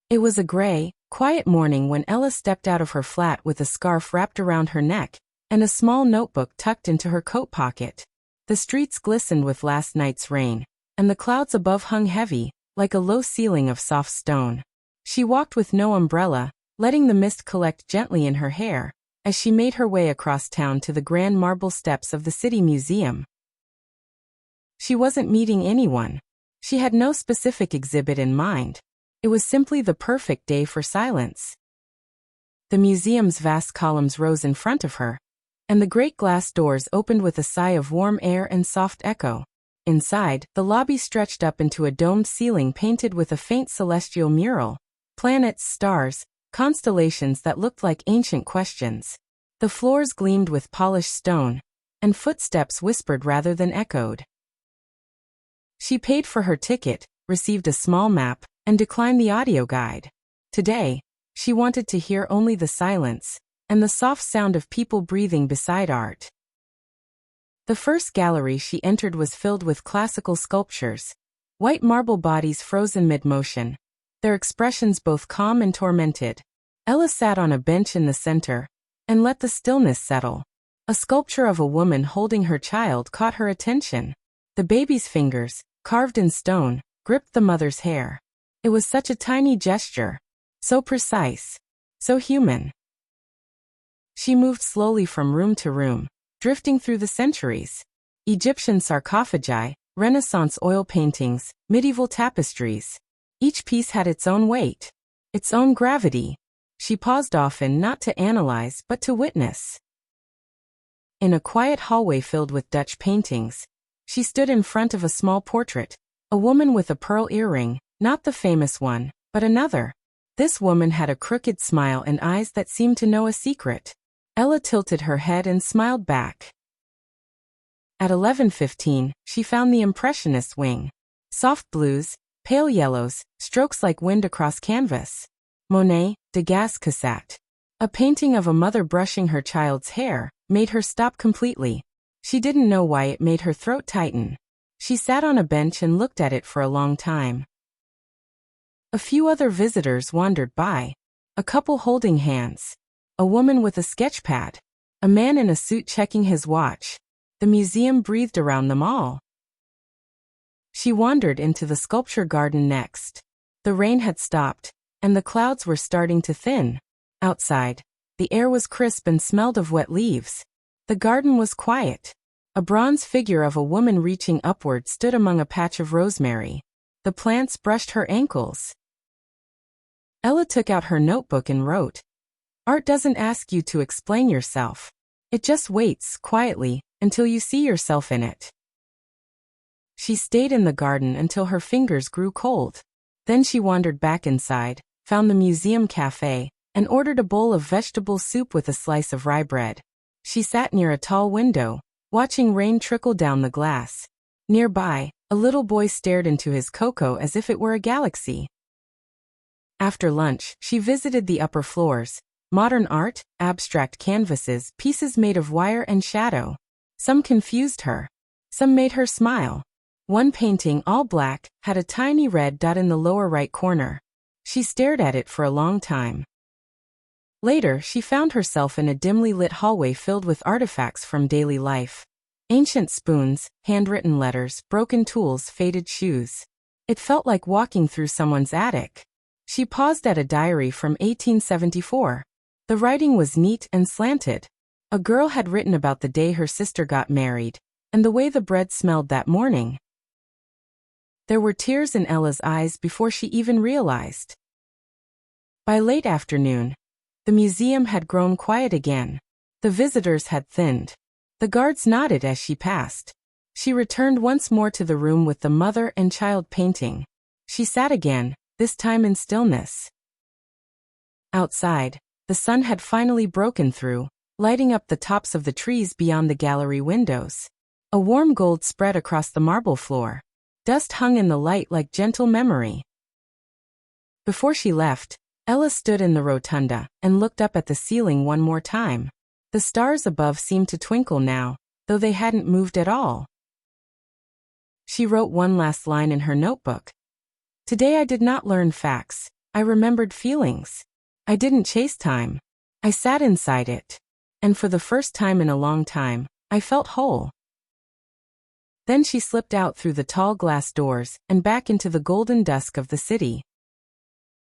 It was a gray, quiet morning when Ella stepped out of her flat with a scarf wrapped around her neck and a small notebook tucked into her coat pocket. The streets glistened with last night's rain, and the clouds above hung heavy, like a low ceiling of soft stone. She walked with no umbrella, letting the mist collect gently in her hair, as she made her way across town to the grand marble steps of the City Museum. She wasn't meeting anyone. She had no specific exhibit in mind. It was simply the perfect day for silence. The museum's vast columns rose in front of her, and the great glass doors opened with a sigh of warm air and soft echo. Inside, the lobby stretched up into a domed ceiling painted with a faint celestial mural, planets, stars, constellations that looked like ancient questions. The floors gleamed with polished stone, and footsteps whispered rather than echoed. She paid for her ticket, received a small map, and declined the audio guide. Today, she wanted to hear only the silence and the soft sound of people breathing beside art. The first gallery she entered was filled with classical sculptures, white marble bodies frozen mid-motion, their expressions both calm and tormented. Ella sat on a bench in the center and let the stillness settle. A sculpture of a woman holding her child caught her attention. The baby's fingers, carved in stone, gripped the mother's hair. It was such a tiny gesture, so precise, so human. She moved slowly from room to room, drifting through the centuries. Egyptian sarcophagi, Renaissance oil paintings, medieval tapestries. Each piece had its own weight, its own gravity. She paused often not to analyze but to witness. In a quiet hallway filled with Dutch paintings, she stood in front of a small portrait, a woman with a pearl earring, not the famous one, but another. This woman had a crooked smile and eyes that seemed to know a secret. Ella tilted her head and smiled back. At 11:15, she found the Impressionist wing. Soft blues, pale yellows, strokes like wind across canvas. Monet, Degas Cassatt. A painting of a mother brushing her child's hair made her stop completely. She didn't know why it made her throat tighten. She sat on a bench and looked at it for a long time. A few other visitors wandered by, a couple holding hands, a woman with a sketchpad, a man in a suit checking his watch. The museum breathed around them all. She wandered into the sculpture garden next. The rain had stopped, and the clouds were starting to thin. Outside, the air was crisp and smelled of wet leaves. The garden was quiet. A bronze figure of a woman reaching upward stood among a patch of rosemary. The plants brushed her ankles. Ella took out her notebook and wrote, "Art doesn't ask you to explain yourself. It just waits, quietly, until you see yourself in it." She stayed in the garden until her fingers grew cold. Then she wandered back inside, found the museum cafe, and ordered a bowl of vegetable soup with a slice of rye bread. She sat near a tall window, watching rain trickle down the glass. Nearby, a little boy stared into his cocoa as if it were a galaxy. After lunch, she visited the upper floors. Modern art, abstract canvases, pieces made of wire and shadow. Some confused her. Some made her smile. One painting, all black, had a tiny red dot in the lower right corner. She stared at it for a long time. Later, she found herself in a dimly lit hallway filled with artifacts from daily life. Ancient spoons, handwritten letters, broken tools, faded shoes. It felt like walking through someone's attic. She paused at a diary from 1874. The writing was neat and slanted. A girl had written about the day her sister got married, and the way the bread smelled that morning. There were tears in Ella's eyes before she even realized. By late afternoon, the museum had grown quiet again. The visitors had thinned. The guards nodded as she passed. She returned once more to the room with the mother and child painting. She sat again, this time in stillness. Outside, the sun had finally broken through, lighting up the tops of the trees beyond the gallery windows. A warm gold spread across the marble floor. Dust hung in the light like gentle memory. Before she left, Ella stood in the rotunda and looked up at the ceiling one more time. The stars above seemed to twinkle now, though they hadn't moved at all. She wrote one last line in her notebook. "Today I did not learn facts, I remembered feelings. I didn't chase time. I sat inside it. And for the first time in a long time, I felt whole. Then she slipped out through the tall glass doors and back into the golden dusk of the city.